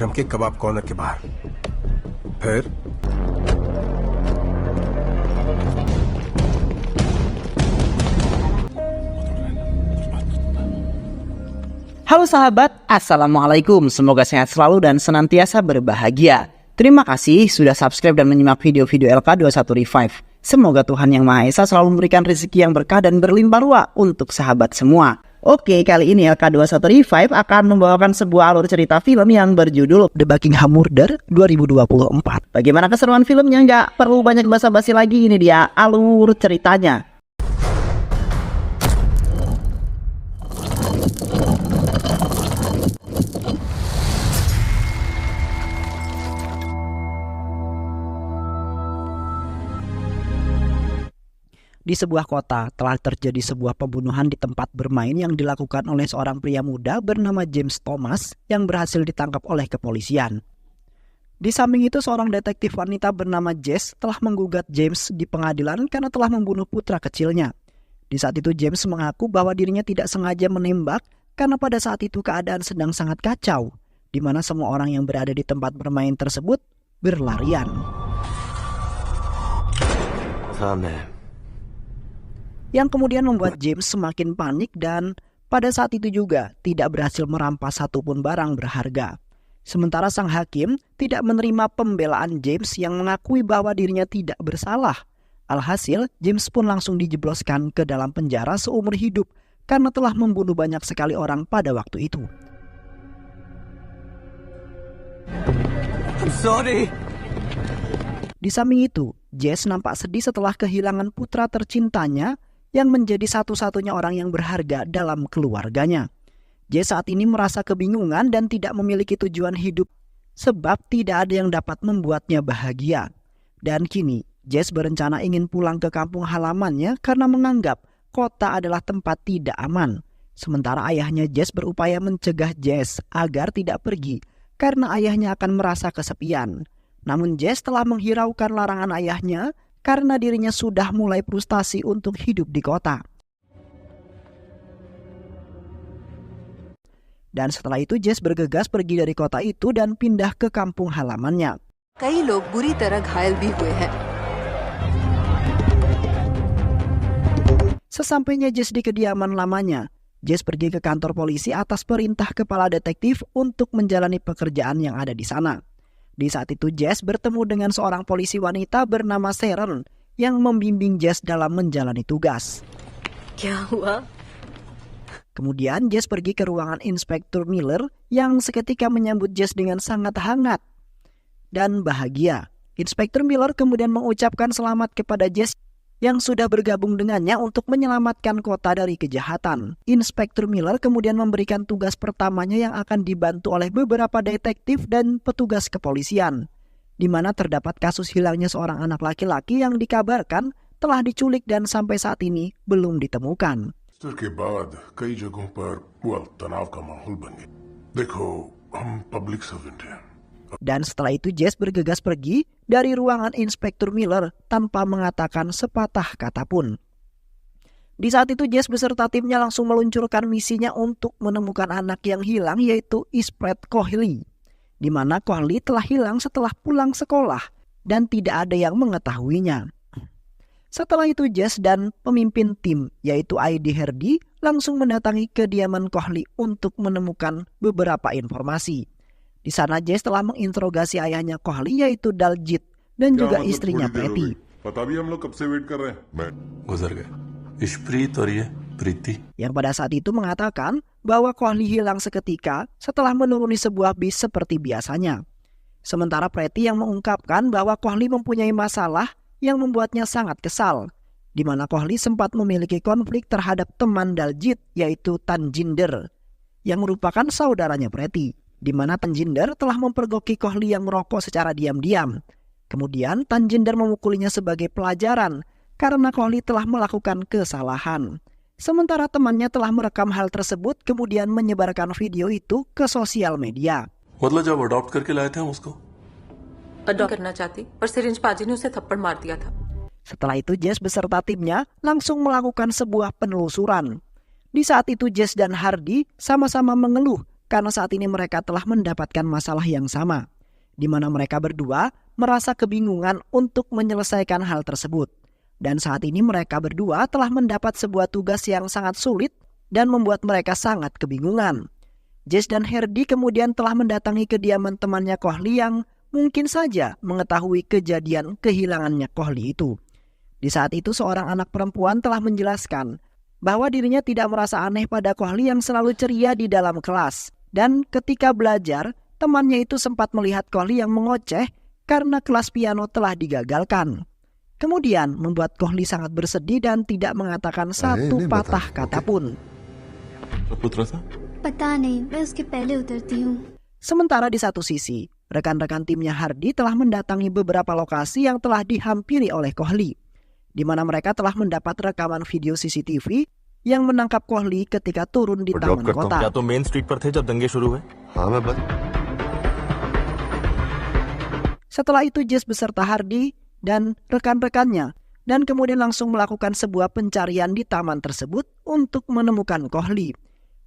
आश्रम के कबाब कॉर्नर के बाहर। फिर Halo sahabat, Assalamualaikum. Semoga sehat selalu dan senantiasa berbahagia. Terima kasih sudah subscribe dan menyimak video-video LK21 Revive. Semoga Tuhan Yang Maha Esa selalu memberikan rezeki yang berkah dan berlimpah ruah untuk sahabat semua. Oke, kali ini LK21 Revive akan membawakan sebuah alur cerita film yang berjudul The Buckingham Murder 2024. Bagaimana keseruan filmnya? Nggak perlu banyak basa-basi lagi, ini dia alur ceritanya. Di sebuah kota telah terjadi sebuah pembunuhan di tempat bermain yang dilakukan oleh seorang pria muda bernama James Thomas yang berhasil ditangkap oleh kepolisian. Di samping itu, seorang detektif wanita bernama Jess telah menggugat James di pengadilan karena telah membunuh putra kecilnya. Di saat itu James mengaku bahwa dirinya tidak sengaja menembak karena pada saat itu keadaan sedang sangat kacau, di mana semua orang yang berada di tempat bermain tersebut berlarian. Yang kemudian membuat James semakin panik dan pada saat itu juga tidak berhasil merampas satupun barang berharga. Sementara sang hakim tidak menerima pembelaan James yang mengakui bahwa dirinya tidak bersalah. Alhasil, James pun langsung dijebloskan ke dalam penjara seumur hidup karena telah membunuh banyak sekali orang pada waktu itu. I'm sorry. Di samping itu, Jess nampak sedih setelah kehilangan putra tercintanya yang menjadi satu-satunya orang yang berharga dalam keluarganya. Jess saat ini merasa kebingungan dan tidak memiliki tujuan hidup sebab tidak ada yang dapat membuatnya bahagia. Dan kini, Jess berencana ingin pulang ke kampung halamannya karena menganggap kota adalah tempat tidak aman. Sementara ayahnya Jess berupaya mencegah Jess agar tidak pergi karena ayahnya akan merasa kesepian. Namun Jess telah menghiraukan larangan ayahnya karena dirinya sudah mulai frustasi untuk hidup di kota. Dan setelah itu Jess bergegas pergi dari kota itu dan pindah ke kampung halamannya. कई लोग बुरी तरह घायल भी हुए हैं. Sesampainya Jess di kediaman lamanya, Jess pergi ke kantor polisi atas perintah kepala detektif untuk menjalani pekerjaan yang ada di sana. Di saat itu Jess bertemu dengan seorang polisi wanita bernama Sharon yang membimbing Jess dalam menjalani tugas. क्या हुआ? Kemudian Jess pergi ke ruangan Inspektur Miller yang seketika menyambut Jess dengan sangat hangat dan bahagia. Inspektur Miller kemudian mengucapkan selamat kepada Jess yang sudah bergabung dengannya untuk menyelamatkan kota dari kejahatan. Inspektur Miller kemudian memberikan tugas pertamanya yang akan dibantu oleh beberapa detektif dan petugas kepolisian, di mana terdapat kasus hilangnya seorang anak laki-laki yang dikabarkan telah diculik dan sampai saat ini belum ditemukan. के बाद कई जगहों पर तनाव का माहौल बन गया. देखो, हम पब्लिक सर्वेंट हैं. Dan setelah itu Jess bergegas pergi dari ruangan Inspektur Miller tanpa mengatakan sepatah kata pun. Di saat itu Jess beserta timnya langsung meluncurkan misinya untuk menemukan anak yang hilang, yaitu Ispreet Cohley, di mana Cohley telah hilang setelah pulang sekolah dan tidak ada yang mengetahuinya. Setelah itu Jess dan pemimpin tim yaitu Aidy Herdy langsung mendatangi kediaman Cohley untuk menemukan beberapa informasi. Di sana Jess telah menginterogasi ayahnya Cohley yaitu Daljit dan juga istrinya Pretty. Yang pada saat itu mengatakan bahwa Cohley hilang seketika setelah menuruni sebuah bis seperti biasanya. Sementara Pretty yang mengungkapkan bahwa Cohley mempunyai masalah yang membuatnya sangat kesal, di mana Cohley sempat memiliki konflik terhadap teman Daljit yaitu Tanjinder yang merupakan saudaranya Pretty, di mana Tanjinder telah mempergoki Cohley yang merokok secara diam-diam. Kemudian Tanjinder memukulinya sebagai pelajaran karena Cohley telah melakukan kesalahan. Sementara temannya telah merekam hal tersebut kemudian menyebarkan video itu ke sosial media. करना चाहती पर सिरिंज पाजी ने उसे थप्पड़ मार दिया था. Setelah itu Jess beserta timnya langsung melakukan sebuah penelusuran. Di saat itu Jess dan Hardy sama-sama mengeluh karena saat ini mereka telah mendapatkan masalah yang sama, di mana mereka berdua merasa kebingungan untuk menyelesaikan hal tersebut. Dan saat ini mereka berdua telah mendapat sebuah tugas yang sangat sulit dan membuat mereka sangat kebingungan. Jess dan Hardy kemudian telah mendatangi kediaman temannya Kohli yang mungkin saja mengetahui kejadian kehilangannya Kohli itu. Di saat itu seorang anak perempuan telah menjelaskan bahwa dirinya tidak merasa aneh pada Kohli yang selalu ceria di dalam kelas. Dan ketika belajar, temannya itu sempat melihat Kohli yang mengoceh karena kelas piano telah digagalkan. Kemudian membuat Kohli sangat bersedih dan tidak mengatakan satu patah kata pun. Sementara di satu sisi, rekan-rekan timnya Hardy telah mendatangi beberapa lokasi yang telah dihampiri oleh Kohli, di mana mereka telah mendapat rekaman video CCTV yang menangkap Kohli ketika turun di taman kota. Setelah itu Jess beserta Hardy dan rekan-rekannya dan kemudian langsung melakukan sebuah pencarian di taman tersebut untuk menemukan Kohli,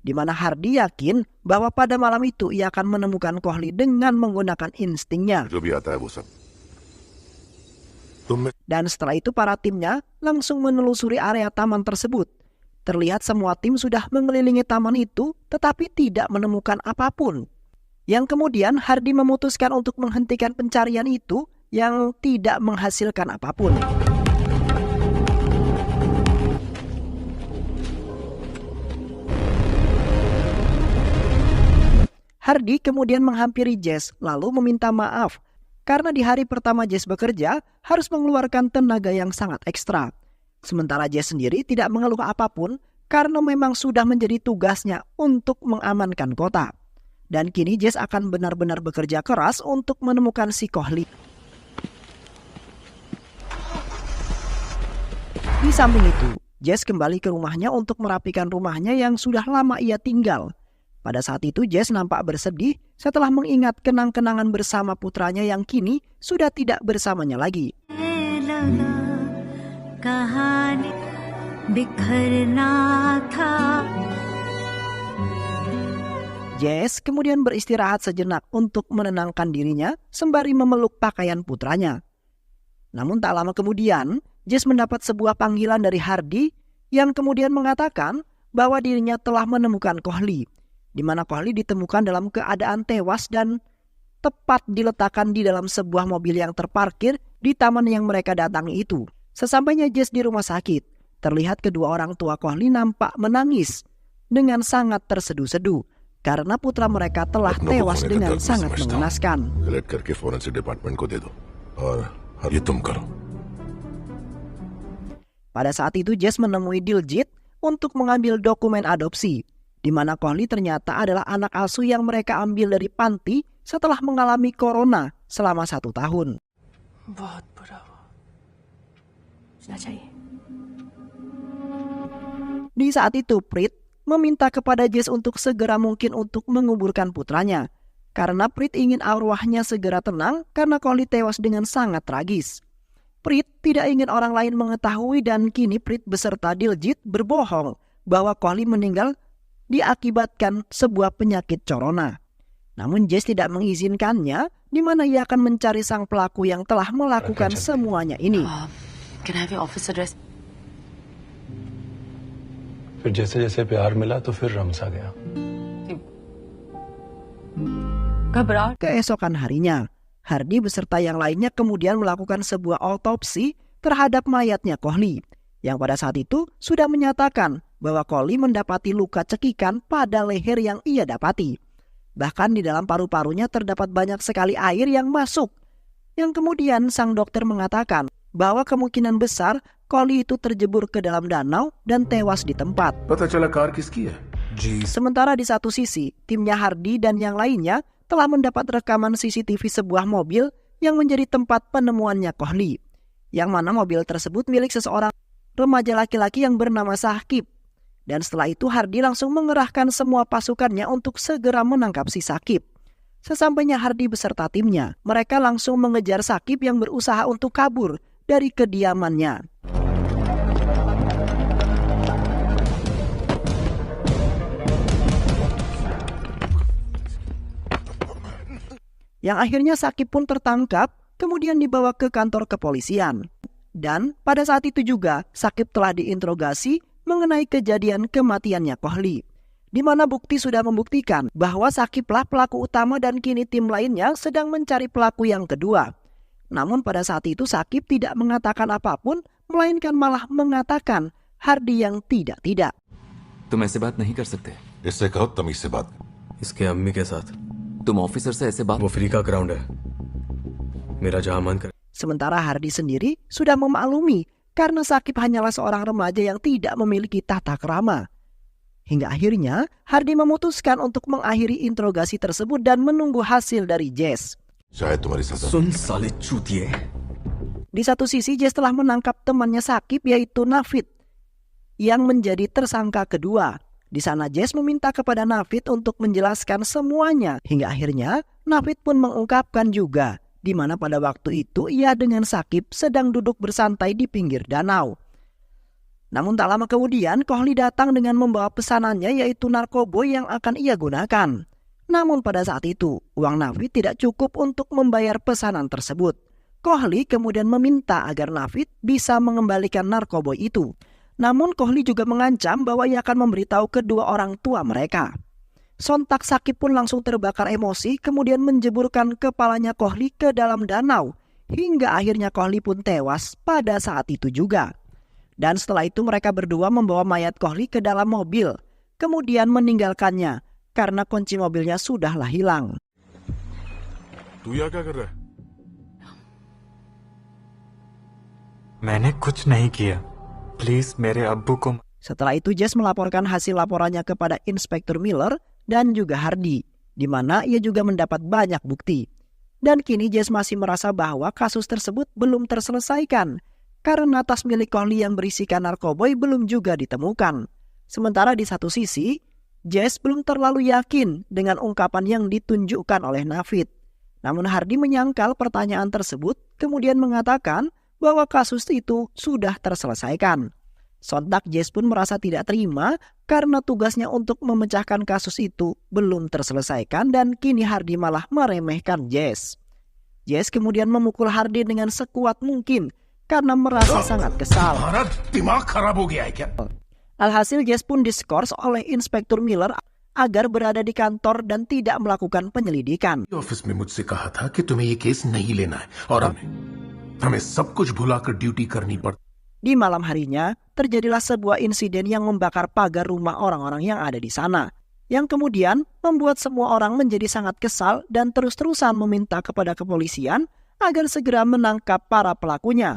di mana Hardy yakin bahwa pada malam itu ia akan menemukan Kohli dengan menggunakan instingnya. Dan setelah itu para timnya langsung menelusuri area taman tersebut. Terlihat semua tim sudah mengelilingi taman itu tetapi tidak menemukan apapun. Yang kemudian Hardy memutuskan untuk menghentikan pencarian itu yang tidak menghasilkan apapun. Hardy kemudian menghampiri Jess lalu meminta maaf karena di hari pertama Jess bekerja harus mengeluarkan tenaga yang sangat ekstra. Sementara Jess sendiri tidak mengeluh apapun karena memang sudah menjadi tugasnya untuk mengamankan kota. Dan kini Jess akan benar-benar bekerja keras untuk menemukan si Kohli. Di samping itu, Jess kembali ke rumahnya untuk merapikan rumahnya yang sudah lama ia tinggal. Pada saat itu Jess nampak bersedih setelah mengingat kenang-kenangan bersama putranya yang kini sudah tidak bersamanya lagi. Jess kemudian beristirahat sejenak untuk menenangkan dirinya sembari memeluk pakaian putranya. Namun tak lama kemudian, Jess mendapat sebuah panggilan dari Hardy yang kemudian mengatakan bahwa dirinya telah menemukan Kohli, di mana Kohli ditemukan dalam keadaan tewas dan tepat diletakkan di dalam sebuah mobil yang terparkir di taman yang mereka datangi itu. Sesampainya Jess di rumah sakit, terlihat kedua orang tua Kohli nampak menangis dengan sangat terseduh-seduh karena putra mereka telah tewas dengan sangat mengenaskan. Pada saat itu Jess menemui Diljit untuk mengambil dokumen adopsi, di mana Kohli ternyata adalah anak asuh yang mereka ambil dari panti setelah mengalami corona selama 1 tahun. Di saat itu Prit meminta kepada Jess untuk segera mungkin untuk menguburkan putranya, karena Prit ingin arwahnya segera tenang karena Kohli tewas dengan sangat tragis. Prit tidak ingin orang lain mengetahui dan kini Prit beserta Diljit berbohong bahwa Kohli meninggal diakibatkan sebuah penyakit corona. Namun Jess tidak mengizinkannya, di mana ia akan mencari sang pelaku yang telah melakukan semuanya ini. Can I have your office address? फिर जैसे-जैसे प्यार मिला तो फिर रमसा गया. Keesokan harinya, Hardy beserta yang lainnya kemudian melakukan sebuah autopsi terhadap mayatnya Kohli, yang pada saat itu sudah menyatakan bahwa Kohli mendapati luka cekikan pada leher yang ia dapati. Bahkan di dalam paru-parunya terdapat banyak sekali air yang masuk, yang kemudian sang dokter mengatakan bahwa kemungkinan besar Kohli itu terjebur ke dalam danau dan tewas di tempat. Sementara di satu sisi, timnya Hardy dan yang lainnya telah mendapat rekaman CCTV sebuah mobil yang menjadi tempat penemuannya Kohli, yang mana mobil tersebut milik seseorang remaja laki-laki yang bernama Saqib. Dan setelah itu Hardy langsung mengerahkan semua pasukannya untuk segera menangkap si Saqib. Sesampainya Hardy beserta timnya, mereka langsung mengejar Saqib yang berusaha untuk kabur dari kediamannya. Yang akhirnya Sakib pun tertangkap, kemudian dibawa ke kantor kepolisian. Dan pada saat itu juga Sakib telah diinterogasi mengenai kejadian kematiannya Kohli, di mana bukti sudah membuktikan bahwa Sakiblah pelaku utama dan kini tim lainnya sedang mencari pelaku yang kedua. Namun pada saat itu Sakib tidak mengatakan apapun, melainkan malah mengatakan Hardi yang tidak-tidak. तुम ऐसे बात नहीं कर सकते। इससे कहो तमीज से बात। इसके अम्मी के साथ। तुम ऑफिसर से ऐसे बात। वो फ्री का ग्राउंड है, मेरा जहां मन करे। Sementara Hardi sendiri sudah memaklumi karena Sakib hanyalah seorang remaja yang tidak memiliki tata krama. Hingga akhirnya Hardi memutuskan untuk mengakhiri interogasi tersebut dan menunggu hasil dari Jess. शायद तुम्हारी सजा। सुन साले चूतिए। Di satu sisi Jess telah menangkap temannya Sakib yaitu Navid yang menjadi tersangka kedua. Di sana Jess meminta kepada Navid untuk menjelaskan semuanya. Hingga akhirnya Navid pun mengungkapkan juga di mana pada waktu itu ia dengan Sakib sedang duduk bersantai di pinggir danau. Namun tak lama kemudian Kohli datang dengan membawa pesanannya yaitu narkoba yang akan ia gunakan. Namun pada saat itu uang Navid tidak cukup untuk membayar pesanan tersebut. Kohli kemudian meminta agar Navid bisa mengembalikan narkoba itu. Namun Kohli juga mengancam bahwa ia akan memberitahu kedua orang tua mereka. Sontak Sakib pun langsung terbakar emosi kemudian menjeburkan kepalanya Kohli ke dalam danau. Hingga akhirnya Kohli pun tewas pada saat itu juga. Dan setelah itu mereka berdua membawa mayat Kohli ke dalam mobil. Kemudian meninggalkannya karena kunci mobilnya sudahlah hilang. तू यहाँ क्या कर रहा है? मैंने कुछ नहीं किया, प्लीज मेरे अब्बू को। Setelah itu Jess melaporkan hasil laporannya kepada Inspektur Miller dan juga Hardi, di mana ia juga mendapat banyak bukti. Dan kini Jess masih merasa bahwa kasus tersebut belum terselesaikan karena tas milik Kohli yang berisikan narkoba belum juga ditemukan. Sementara di satu sisi, Jess belum terlalu yakin dengan ungkapan yang ditunjukkan oleh Navid. Namun Hardi menyangkal pertanyaan tersebut, kemudian mengatakan bahwa kasus itu sudah terselesaikan. Sontak Jess pun merasa tidak terima karena tugasnya untuk memecahkan kasus itu belum terselesaikan dan kini Hardi malah meremehkan Jess. Jess kemudian memukul Hardi dengan sekuat mungkin karena merasa sangat kesal. दिमाग खराब हो गया है क्या? Alhasil Jess pun diskors oleh Inspektur Miller agar berada di kantor dan tidak melakukan penyelidikan. Office में मुझसे कहा था कि तुम्हें ये केस नहीं लेना है और हमें सब कुछ भुलाकर ड्यूटी करनी पड़ती. Di malam harinya, terjadilah sebuah insiden yang membakar pagar rumah orang-orang yang ada di sana, yang kemudian membuat semua orang menjadi sangat kesal dan terus-terusan meminta kepada kepolisian agar segera menangkap para pelakunya.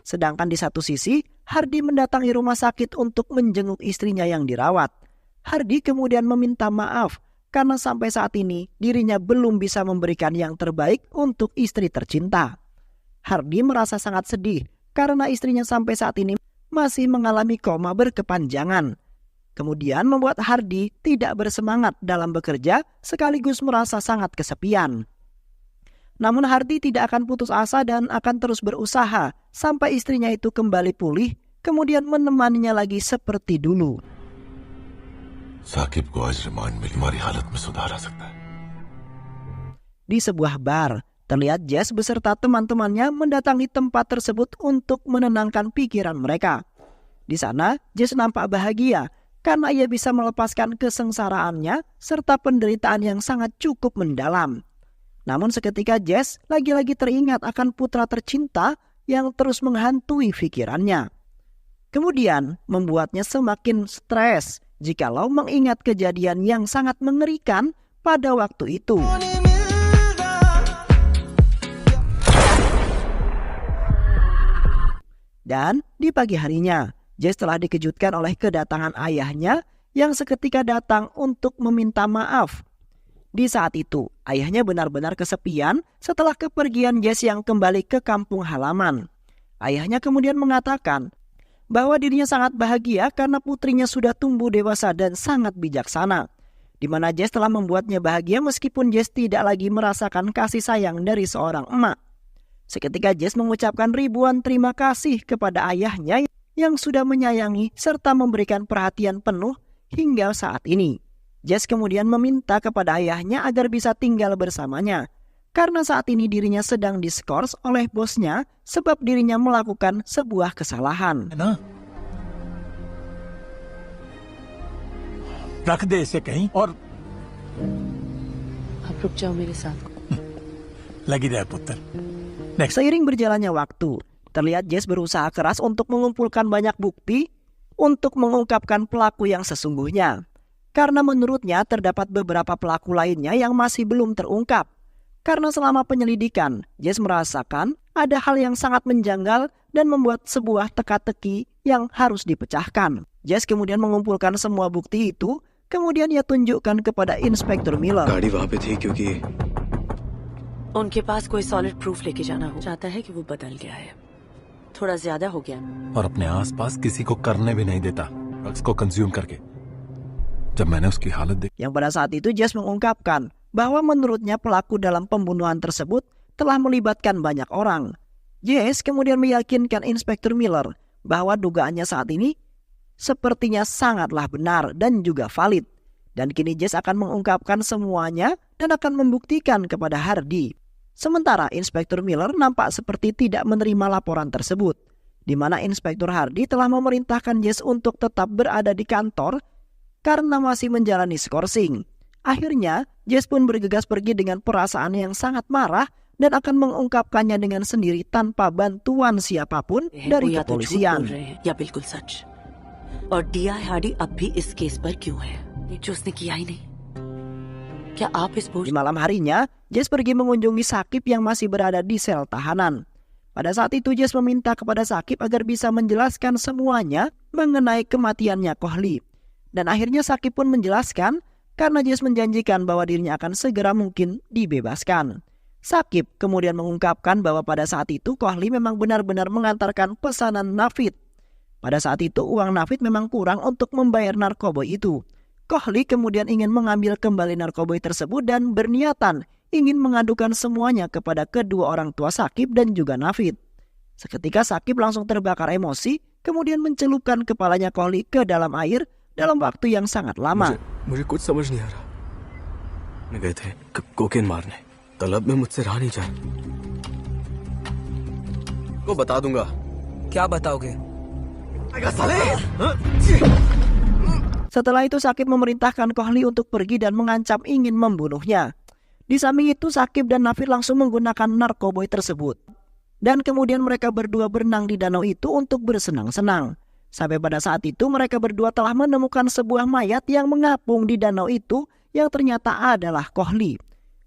Sedangkan di satu sisi, Hardi mendatangi rumah sakit untuk menjenguk istrinya yang dirawat. Hardi kemudian meminta maaf karena sampai saat ini dirinya belum bisa memberikan yang terbaik untuk istri tercinta. Hardi merasa sangat sedih karena istrinya sampai saat ini masih mengalami koma berkepanjangan. Kemudian membuat Hardi tidak bersemangat dalam bekerja sekaligus merasa sangat kesepian. Namun Hardi tidak akan putus asa dan akan terus berusaha sampai istrinya itu kembali pulih, kemudian menemaninya lagi seperti dulu. Saqib को आज रिमांड में हमारी हालत में सुधार आ सकता है. Di sebuah bar, terlihat Jess beserta teman-temannya mendatangi tempat tersebut untuk menenangkan pikiran mereka. Di sana, Jess nampak bahagia karena ia bisa melepaskan kesengsaraannya serta penderitaan yang sangat cukup mendalam. Namun seketika Jess lagi-lagi teringat akan putra tercinta yang terus menghantui pikirannya. Kemudian membuatnya semakin stres jikalau mengingat kejadian yang sangat mengerikan pada waktu itu. Dan di pagi harinya, Jess telah dikejutkan oleh kedatangan ayahnya yang seketika datang untuk meminta maaf. Di saat itu, ayahnya benar-benar kesepian setelah kepergian Jess yang kembali ke kampung halaman. Ayahnya kemudian mengatakan bahwa dirinya sangat bahagia karena putrinya sudah tumbuh dewasa dan sangat bijaksana, di mana Jess telah membuatnya bahagia meskipun Jess tidak lagi merasakan kasih sayang dari seorang emak. Seketika Jess mengucapkan ribuan terima kasih kepada ayahnya yang sudah menyayangi serta memberikan perhatian penuh hingga saat ini. Jess kemudian meminta kepada ayahnya agar bisa tinggal bersamanya, karena saat ini dirinya sedang diskors oleh bosnya sebab dirinya melakukan sebuah kesalahan. ना रख दे इसे कहीं और आप रुक जाओ मेरे साथ। लगी रहे पुत्र। Seiring berjalannya waktu, terlihat Jess berusaha keras untuk mengumpulkan banyak bukti untuk mengungkapkan pelaku yang sesungguhnya. Karena menurutnya terdapat beberapa pelaku lainnya yang masih belum terungkap. Karena selama penyelidikan, Jess merasakan ada hal yang sangat menjanggal dan membuat sebuah teka-teki yang harus dipecahkan. Jess kemudian mengumpulkan semua bukti itu, kemudian ia tunjukkan kepada Inspektur Miller. गाड़ी वहां पे थी क्योंकि उनके पास कोई solid proof लेके जाना हो चाहता है कि वो बदल गया है, थोड़ा ज्यादा हो गया। और अपने आसपास किसी को करने भी नहीं देता ड्रग्स को कंज्यूम करके। जब मैंने उसकी हालत देखी Yang pada saat itu Jess mengungkapkan bahwa menurutnya pelaku dalam pembunuhan tersebut telah melibatkan banyak orang. Jess kemudian meyakinkan Inspektur Miller bahwa dugaannya saat ini sepertinya sangatlah benar dan juga valid. Dan kini Jess akan mengungkapkan semuanya dan akan membuktikan kepada Hardy. Sementara Inspektur Miller nampak seperti tidak menerima laporan tersebut, di mana Inspektur Hardy telah memerintahkan Jess untuk tetap berada di kantor karena masih menjalani skorsing. Akhirnya, Jess pun bergegas pergi dengan perasaan yang sangat marah dan akan mengungkapkannya dengan sendiri tanpa bantuan siapapun dari kepolisian. या बिल्कुल सच। और DI Hardy अब भी इस केस पर क्यों है, जो उसने किया ही नहीं। क्या आप इस Di malam harinya, Jess pergi mengunjungi Sakib yang masih berada di sel tahanan. Pada saat itu Jess meminta kepada Sakib agar bisa menjelaskan semuanya mengenai kematiannya Kohli. Dan akhirnya Sakib pun menjelaskan karena Jess menjanjikan bahwa dirinya akan segera mungkin dibebaskan. Sakib kemudian mengungkapkan bahwa pada saat itu Kohli memang benar-benar mengantarkan pesanan Navid. Pada saat itu uang Navid memang kurang untuk membayar narkoboy itu. Kohli kemudian ingin mengambil kembali narkoboy tersebut dan berniatan ingin mengadukan semuanya kepada kedua orang tua Sakib dan juga Navid. Seketika Sakib langsung terbakar emosi, kemudian mencelupkan kepalanya Kohli ke dalam air dalam waktu yang sangat lama. मुझे कुछ समझ नहीं आ रहा। मैं गए थे कोकेन मारने, तलब में मुझसे रहा नहीं जाए। को बता दूंगा। क्या बताओगे? Setelah itu Sakib memerintahkan Kohli untuk pergi dan mengancam ingin membunuhnya. Di samping itu Sakib dan Navid langsung menggunakan narkoboy tersebut. Dan kemudian mereka berdua berenang di danau itu untuk bersenang-senang. Sampai pada saat itu mereka berdua telah menemukan sebuah mayat yang mengapung di danau itu yang ternyata adalah Kohli.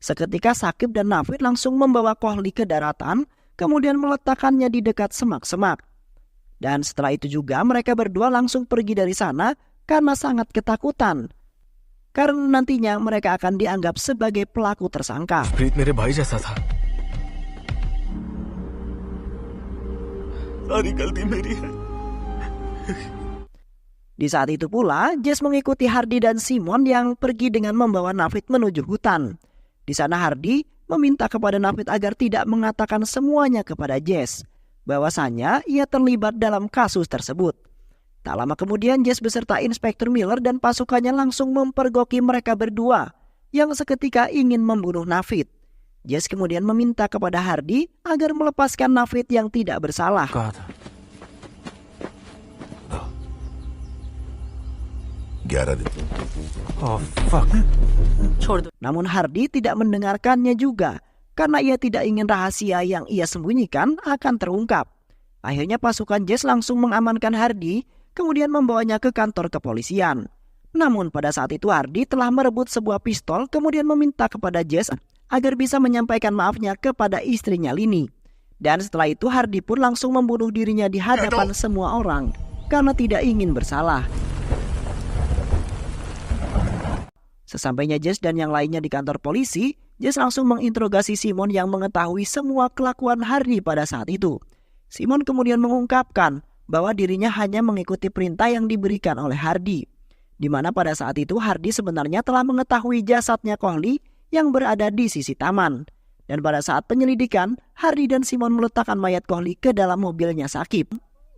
Seketika Sakib dan Navid langsung membawa Kohli ke daratan, kemudian meletakkannya di dekat semak-semak. Dan setelah itu juga mereka berdua langsung pergi dari sana karena sangat ketakutan. Karena nantinya mereka akan dianggap sebagai pelaku tersangka. प्रीत मेरे भाई जैसा था। सारी गलती मेरी है। Di saat itu pula, Jess mengikuti Hardy dan Simon yang pergi dengan membawa Navid menuju hutan. Di sana Hardy meminta kepada Navid agar tidak mengatakan semuanya kepada Jess, bahwasanya ia terlibat dalam kasus tersebut. Tak lama kemudian Jess beserta Inspektur Miller dan pasukannya langsung mempergoki mereka berdua yang seketika ingin membunuh Navid. Jess kemudian meminta kepada Hardy agar melepaskan Navid yang tidak bersalah. Oh fuck. Namun Hardy tidak mendengarkannya juga karena ia tidak ingin rahasia yang ia sembunyikan akan terungkap. Akhirnya pasukan Jess langsung mengamankan Hardy, kemudian membawanya ke kantor kepolisian. Namun pada saat itu Hardy telah merebut sebuah pistol, kemudian meminta kepada Jess agar bisa menyampaikan maafnya kepada istrinya Lini. Dan setelah itu Hardy pun langsung membunuh dirinya di hadapan semua orang karena tidak ingin bersalah. Sesampainya Jess dan yang lainnya di kantor polisi, Jess langsung menginterogasi Simon yang mengetahui semua kelakuan Hardy pada saat itu. Simon kemudian mengungkapkan bahwa dirinya hanya mengikuti perintah yang diberikan oleh Hardy, di mana pada saat itu Hardy sebenarnya telah mengetahui jasadnya Kohli yang berada di sisi taman. Dan pada saat penyelidikan, Hardy dan Simon meletakkan mayat Kohli ke dalam mobilnya Sakib.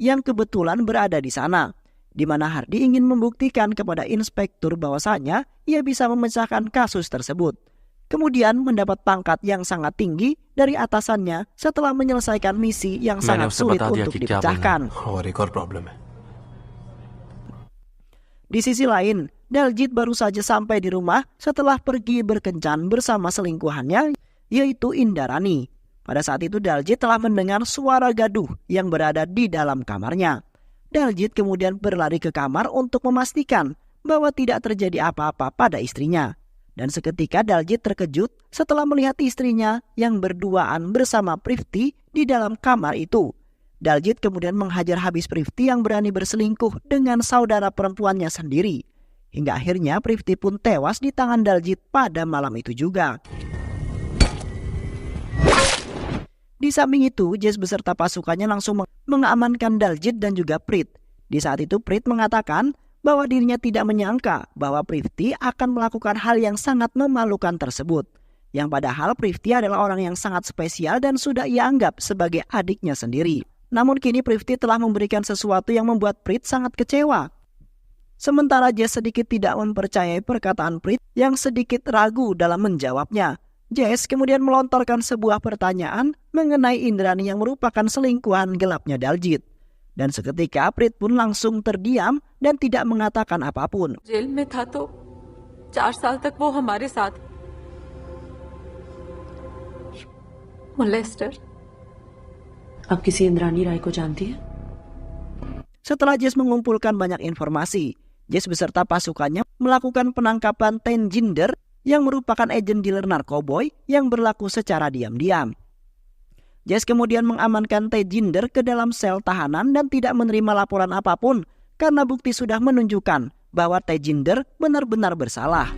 yang kebetulan berada di sana, di mana Hardy ingin membuktikan kepada inspektur bahwasanya ia bisa memecahkan kasus tersebut. Kemudian mendapat pangkat yang sangat tinggi dari atasannya setelah menyelesaikan misi yang मैंने sangat उसे sulit बता दिया untuk कि क्या बोलना dipecahkan. है और एक और प्रॉब्लम है. Di sisi lain, Daljit baru saja sampai di rumah setelah pergi berkencan bersama selingkuhannya, yaitu Indarani. Pada saat itu Daljit telah mendengar suara gaduh yang berada di dalam kamarnya. Daljit kemudian berlari ke kamar untuk memastikan bahwa tidak terjadi apa-apa pada istrinya. Dan seketika Daljit terkejut setelah melihat istrinya yang berduaan bersama Prifty di dalam kamar itu. Daljit kemudian menghajar habis Prifty yang berani berselingkuh dengan saudara perempuannya sendiri. Hingga akhirnya Prifty pun tewas di tangan Daljit pada malam itu juga. Di samping itu, Jess beserta pasukannya langsung mengamankan Daljit dan juga Prit. Di saat itu Prit mengatakan bahwa dirinya tidak menyangka bahwa Prifty akan melakukan hal yang sangat memalukan tersebut. Yang padahal Prifty adalah orang yang sangat spesial dan sudah ia anggap sebagai adiknya sendiri. Namun kini Prifty telah memberikan sesuatu yang membuat Prit sangat kecewa. Sementara Jess sedikit tidak mempercayai perkataan Prit yang sedikit ragu dalam menjawabnya. Jess kemudian melontarkan sebuah pertanyaan mengenai Indrani yang merupakan selingkuhan gelapnya Daljit. Dan seketika Prit pun langsung terdiam dan tidak mengatakan apapun. Jail में था तो 4 साल तक वो हमारे साथ मोलेस्टर. अब किसी इंद्रानी राय को जानती है? Setelah Jess mengumpulkan banyak informasi, Jess beserta pasukannya melakukan penangkapan Tenjinder yang merupakan agen dealer narkoboy yang berlaku secara diam-diam. Jess kemudian mengamankan Tenjinder ke dalam sel tahanan dan tidak menerima laporan apapun karena bukti sudah menunjukkan bahwa Tenjinder benar-benar bersalah.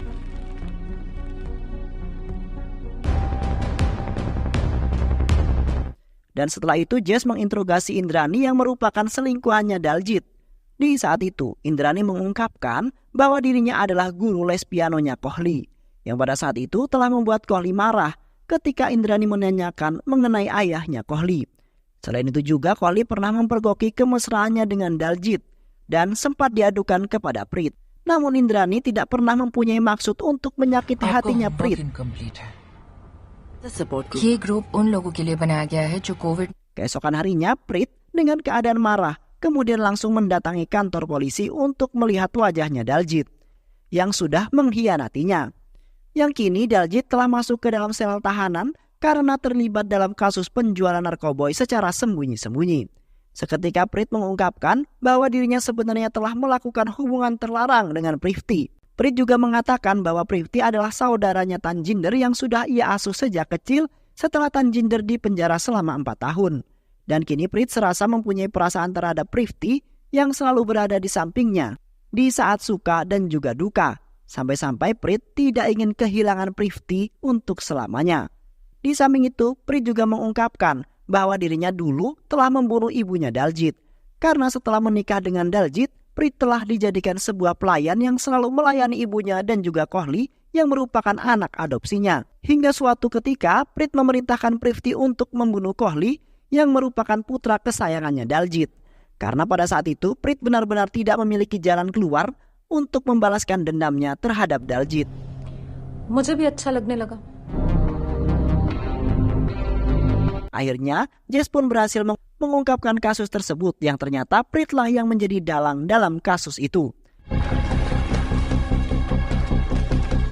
Dan setelah itu Jess menginterogasi Indrani yang merupakan selingkuhannya Daljit. Di saat itu Indrani mengungkapkan bahwa dirinya adalah guru les pianonya Kohli, yang pada saat itu telah membuat Kohli marah ketika Indrani menanyakan mengenai ayahnya Kohli. Selain itu juga Kohli pernah mempergoki kemesraannya dengan Daljit dan sempat diadukan kepada Prit. Namun Indrani tidak pernah mempunyai maksud untuk menyakiti hatinya Prit. ये ग्रुप उन लोगों के लिए बनाया गया है जो Covid. Keesokan harinya Prit dengan keadaan marah kemudian langsung mendatangi kantor polisi untuk melihat wajahnya Daljit yang sudah mengkhianatinya. Yang kini Daljit telah masuk ke dalam sel tahanan karena terlibat dalam kasus penjualan narkoboy secara sembunyi-sembunyi. Seketika Prit mengungkapkan bahwa dirinya sebenarnya telah melakukan hubungan terlarang dengan Prifty. Prit juga mengatakan bahwa Prifty adalah saudaranya Tanjinder yang sudah ia asuh sejak kecil setelah Tanjinder dipenjara selama 4 tahun. Dan kini Prit serasa mempunyai perasaan terhadap Prifty yang selalu berada di sampingnya di saat suka dan juga duka. Sampai-sampai Prit tidak ingin kehilangan Prifty untuk selamanya. Di samping itu, Prit juga mengungkapkan bahwa dirinya dulu telah membunuh ibunya Daljit. Karena setelah menikah dengan Daljit, Prit telah dijadikan sebuah pelayan yang selalu melayani ibunya dan juga Kohli yang merupakan anak adopsinya. Hingga suatu ketika, Prit memerintahkan Prifty untuk membunuh Kohli yang merupakan putra kesayangannya Daljit. Karena pada saat itu, Prit benar-benar tidak memiliki jalan keluar untuk membalaskan dendamnya terhadap Daljit. मुझे भी अच्छा लगने लगा. Akhirnya, Jess pun berhasil mengungkapkan kasus tersebut yang ternyata Prit lah yang menjadi dalang dalam kasus itu.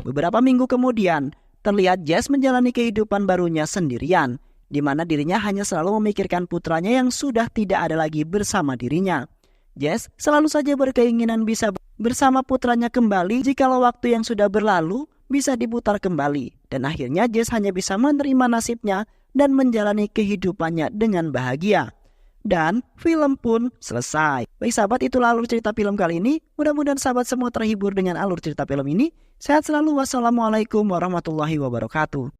Beberapa minggu kemudian, terlihat Jess menjalani kehidupan barunya sendirian, di mana dirinya hanya selalu memikirkan putranya yang sudah tidak ada lagi bersama dirinya. Jess selalu saja berkeinginan bisa bersama putranya kembali jikalau waktu yang sudah berlalu bisa diputar kembali. Dan akhirnya Jess hanya bisa menerima nasibnya dan menjalani kehidupannya dengan bahagia. Dan film pun selesai. Baik sahabat, itulah alur cerita film kali ini. Mudah-mudahan sahabat semua terhibur dengan alur cerita film ini. Sehat selalu. Wassalamualaikum warahmatullahi wabarakatuh.